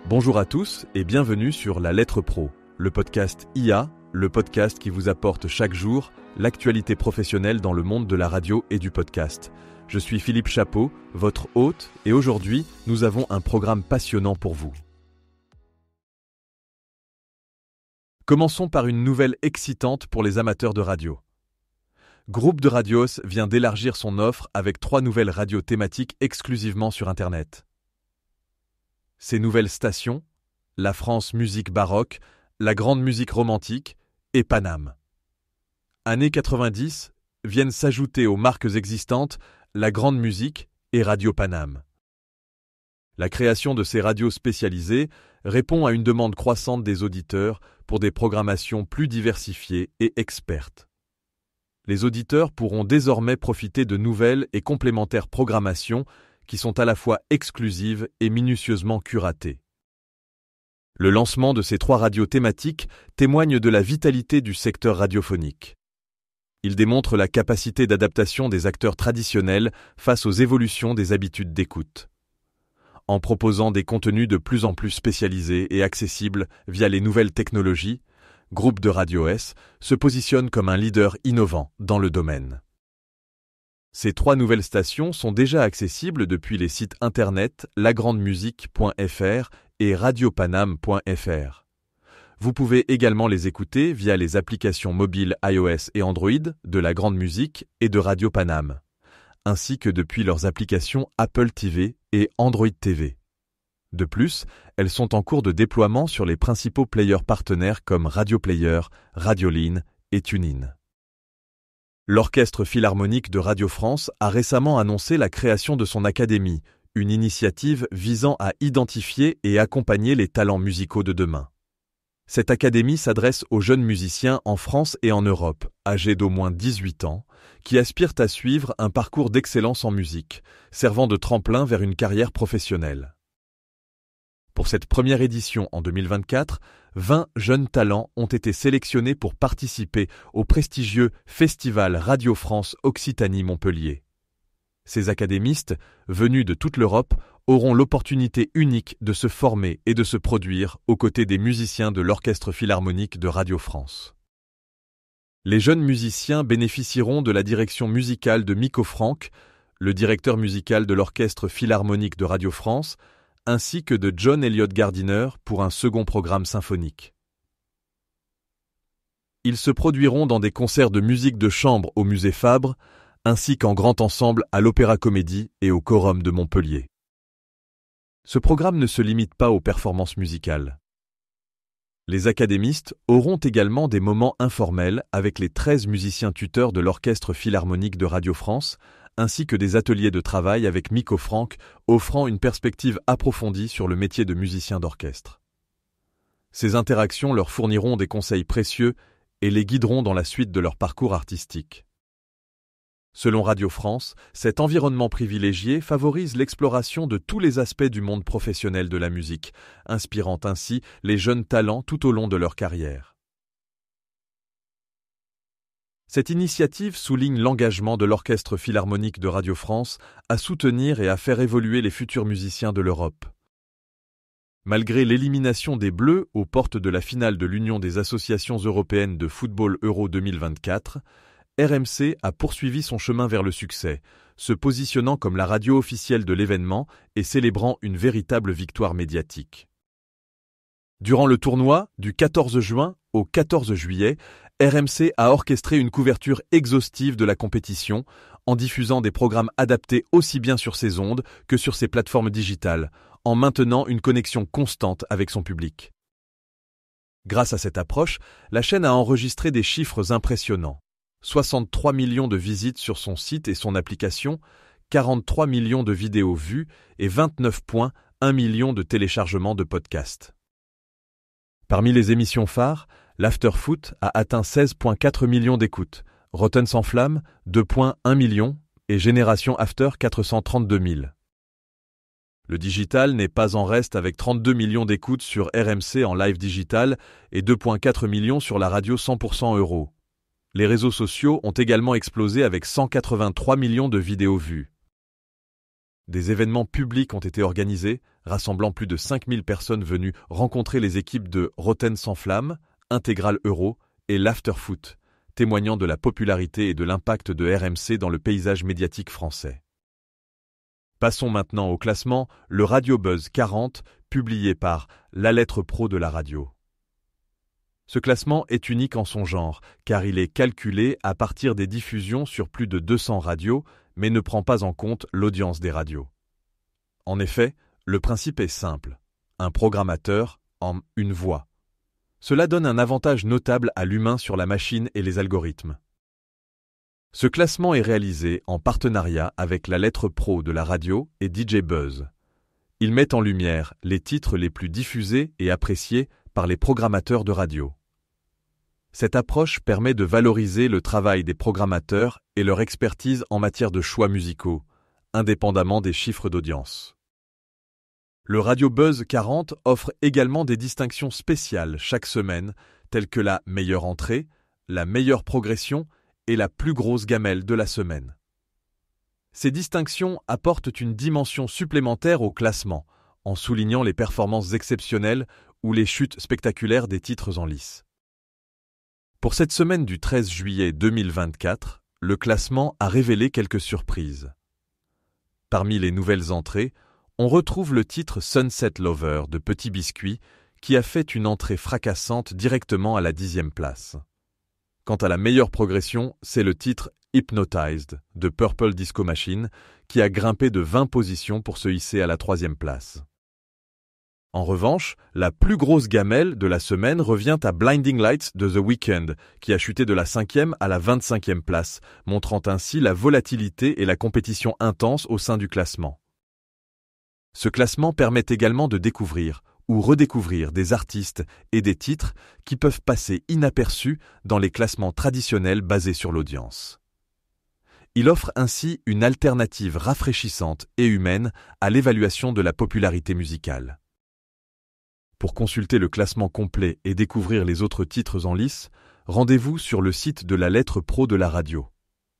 Bonjour à tous et bienvenue sur La Lettre Pro, le podcast IA, le podcast qui vous apporte chaque jour l'actualité professionnelle dans le monde de la radio et du podcast. Je suis Philippe Chapeau, votre hôte, et aujourd'hui, nous avons un programme passionnant pour vous. Commençons par une nouvelle excitante pour les amateurs de radio. Groupe de Radios vient d'élargir son offre avec 3 nouvelles radios thématiques exclusivement sur Internet. Ces nouvelles stations, la France musique baroque, la grande musique romantique et Paname. Années 90 viennent s'ajouter aux marques existantes la grande musique et Radio Paname. La création de ces radios spécialisées répond à une demande croissante des auditeurs pour des programmations plus diversifiées et expertes. Les auditeurs pourront désormais profiter de nouvelles et complémentaires programmations qui sont à la fois exclusives et minutieusement curatées. Le lancement de ces 3 radios thématiques témoigne de la vitalité du secteur radiophonique. Il démontre la capacité d'adaptation des acteurs traditionnels face aux évolutions des habitudes d'écoute. En proposant des contenus de plus en plus spécialisés et accessibles via les nouvelles technologies, Groupe de Radios se positionne comme un leader innovant dans le domaine. Ces 3 nouvelles stations sont déjà accessibles depuis les sites internet lagrandemusique.fr et radiopaname.fr. Vous pouvez également les écouter via les applications mobiles iOS et Android de La Grande Musique et de Radio Paname, ainsi que depuis leurs applications Apple TV et Android TV. De plus, elles sont en cours de déploiement sur les principaux players partenaires comme Radio Player, Radioline et TuneIn. L'Orchestre Philharmonique de Radio France a récemment annoncé la création de son académie, une initiative visant à identifier et accompagner les talents musicaux de demain. Cette académie s'adresse aux jeunes musiciens en France et en Europe, âgés d'au moins 18 ans, qui aspirent à suivre un parcours d'excellence en musique, servant de tremplin vers une carrière professionnelle. Pour cette première édition en 2024, 20 jeunes talents ont été sélectionnés pour participer au prestigieux Festival Radio France Occitanie-Montpellier. Ces académistes, venus de toute l'Europe, auront l'opportunité unique de se former et de se produire aux côtés des musiciens de l'Orchestre Philharmonique de Radio France. Les jeunes musiciens bénéficieront de la direction musicale de Miko Franck, le directeur musical de l'Orchestre Philharmonique de Radio France, ainsi que de John Elliott Gardiner pour un second programme symphonique. Ils se produiront dans des concerts de musique de chambre au Musée Fabre, ainsi qu'en grand ensemble à l'Opéra-Comédie et au Quorum de Montpellier. Ce programme ne se limite pas aux performances musicales. Les académistes auront également des moments informels avec les 13 musiciens tuteurs de l'Orchestre Philharmonique de Radio France, ainsi que des ateliers de travail avec Miko Franck, offrant une perspective approfondie sur le métier de musicien d'orchestre. Ces interactions leur fourniront des conseils précieux et les guideront dans la suite de leur parcours artistique. Selon Radio France, cet environnement privilégié favorise l'exploration de tous les aspects du monde professionnel de la musique, inspirant ainsi les jeunes talents tout au long de leur carrière. Cette initiative souligne l'engagement de l'Orchestre Philharmonique de Radio France à soutenir et à faire évoluer les futurs musiciens de l'Europe. Malgré l'élimination des Bleus aux portes de la finale de l'Union des associations européennes de football Euro 2024, RMC a poursuivi son chemin vers le succès, se positionnant comme la radio officielle de l'événement et célébrant une véritable victoire médiatique. Durant le tournoi, du 14 juin au 14 juillet, RMC a orchestré une couverture exhaustive de la compétition en diffusant des programmes adaptés aussi bien sur ses ondes que sur ses plateformes digitales, en maintenant une connexion constante avec son public. Grâce à cette approche, la chaîne a enregistré des chiffres impressionnants. 63 millions de visites sur son site et son application, 43 millions de vidéos vues et 29,1 millions de téléchargements de podcasts. Parmi les émissions phares, l'Afterfoot a atteint 16,4 millions d'écoutes, Rotten sans flamme 2,1 millions et Génération After 432 000. Le digital n'est pas en reste avec 32 millions d'écoutes sur RMC en live digital et 2,4 millions sur la radio 100% euro. Les réseaux sociaux ont également explosé avec 183 millions de vidéos vues. Des événements publics ont été organisés, rassemblant plus de 5000 personnes venues rencontrer les équipes de Rotten sans flamme, Intégral Euro et l'Afterfoot, témoignant de la popularité et de l'impact de RMC dans le paysage médiatique français. Passons maintenant au classement, le Radio Buzz 40, publié par La Lettre Pro de la radio. Ce classement est unique en son genre, car il est calculé à partir des diffusions sur plus de 200 radios, mais ne prend pas en compte l'audience des radios. En effet, le principe est simple. Un programmateur en une voix. Cela donne un avantage notable à l'humain sur la machine et les algorithmes. Ce classement est réalisé en partenariat avec La Lettre Pro de la radio et DJ Buzz. Il met en lumière les titres les plus diffusés et appréciés par les programmateurs de radio. Cette approche permet de valoriser le travail des programmateurs et leur expertise en matière de choix musicaux, indépendamment des chiffres d'audience. Le Radio Buzz 40 offre également des distinctions spéciales chaque semaine, telles que la meilleure entrée, la meilleure progression et la plus grosse gamelle de la semaine. Ces distinctions apportent une dimension supplémentaire au classement, en soulignant les performances exceptionnelles ou les chutes spectaculaires des titres en lice. Pour cette semaine du 13 juillet 2024, le classement a révélé quelques surprises. Parmi les nouvelles entrées, on retrouve le titre Sunset Lover de Petit Biscuit qui a fait une entrée fracassante directement à la 10e place. Quant à la meilleure progression, c'est le titre Hypnotized de Purple Disco Machine qui a grimpé de 20 positions pour se hisser à la 3e place. En revanche, la plus grosse gamelle de la semaine revient à Blinding Lights de The Weeknd, qui a chuté de la 5e à la 25e place, montrant ainsi la volatilité et la compétition intense au sein du classement. Ce classement permet également de découvrir ou redécouvrir des artistes et des titres qui peuvent passer inaperçus dans les classements traditionnels basés sur l'audience. Il offre ainsi une alternative rafraîchissante et humaine à l'évaluation de la popularité musicale. Pour consulter le classement complet et découvrir les autres titres en lice, rendez-vous sur le site de La Lettre Pro de la radio.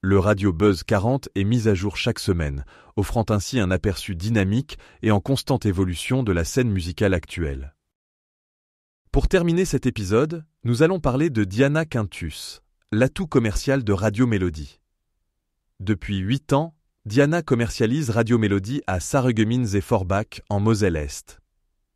Le Radio Buzz 40 est mis à jour chaque semaine, offrant ainsi un aperçu dynamique et en constante évolution de la scène musicale actuelle. Pour terminer cet épisode, nous allons parler de Diana Quintus, l'atout commercial de Radio Mélodie. Depuis 8 ans, Diana commercialise Radio Mélodie à Sarreguemines et Forbach en Moselle-Est.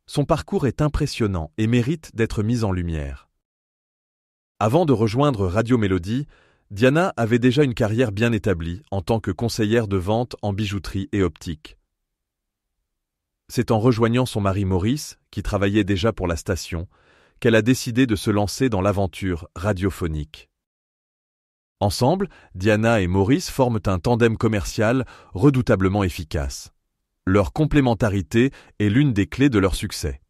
Son parcours est impressionnant et mérite d'être mis en lumière. Avant de rejoindre Radio Mélodie, Diana avait déjà une carrière bien établie en tant que conseillère de vente en bijouterie et optique. C'est en rejoignant son mari Maurice, qui travaillait déjà pour la station, qu'elle a décidé de se lancer dans l'aventure radiophonique. Ensemble, Diana et Maurice forment un tandem commercial redoutablement efficace. Leur complémentarité est l'une des clés de leur succès.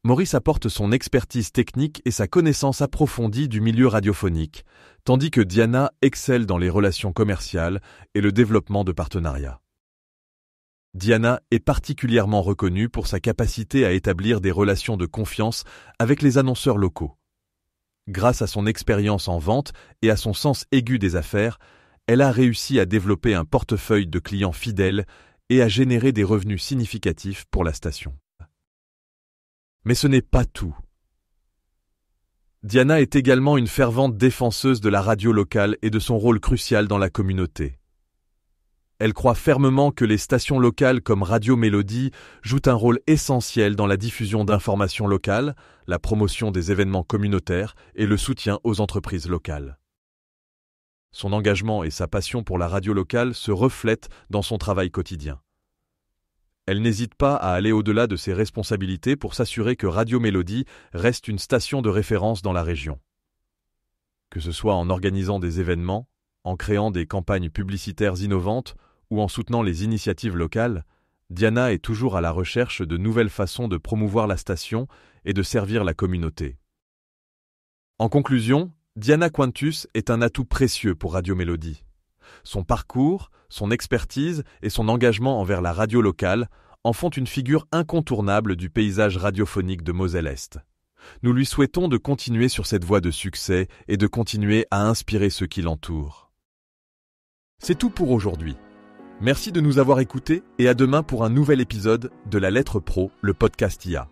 Maurice apporte son expertise technique et sa connaissance approfondie du milieu radiophonique, tandis que Diana excelle dans les relations commerciales et le développement de partenariats. Diana est particulièrement reconnue pour sa capacité à établir des relations de confiance avec les annonceurs locaux. Grâce à son expérience en vente et à son sens aigu des affaires, elle a réussi à développer un portefeuille de clients fidèles et à générer des revenus significatifs pour la station. Mais ce n'est pas tout. Diana est également une fervente défenseuse de la radio locale et de son rôle crucial dans la communauté. Elle croit fermement que les stations locales comme Radio Mélodie jouent un rôle essentiel dans la diffusion d'informations locales, la promotion des événements communautaires et le soutien aux entreprises locales. Son engagement et sa passion pour la radio locale se reflètent dans son travail quotidien. Elle n'hésite pas à aller au-delà de ses responsabilités pour s'assurer que Radio Mélodie reste une station de référence dans la région. Que ce soit en organisant des événements, en créant des campagnes publicitaires innovantes ou en soutenant les initiatives locales, Diana est toujours à la recherche de nouvelles façons de promouvoir la station et de servir la communauté. En conclusion, Diana Quintus est un atout précieux pour Radio Mélodie. Son parcours, son expertise et son engagement envers la radio locale en font une figure incontournable du paysage radiophonique de Moselle-Est. Nous lui souhaitons de continuer sur cette voie de succès et de continuer à inspirer ceux qui l'entourent. C'est tout pour aujourd'hui. Merci de nous avoir écoutés et à demain pour un nouvel épisode de La Lettre Pro, le podcast IA.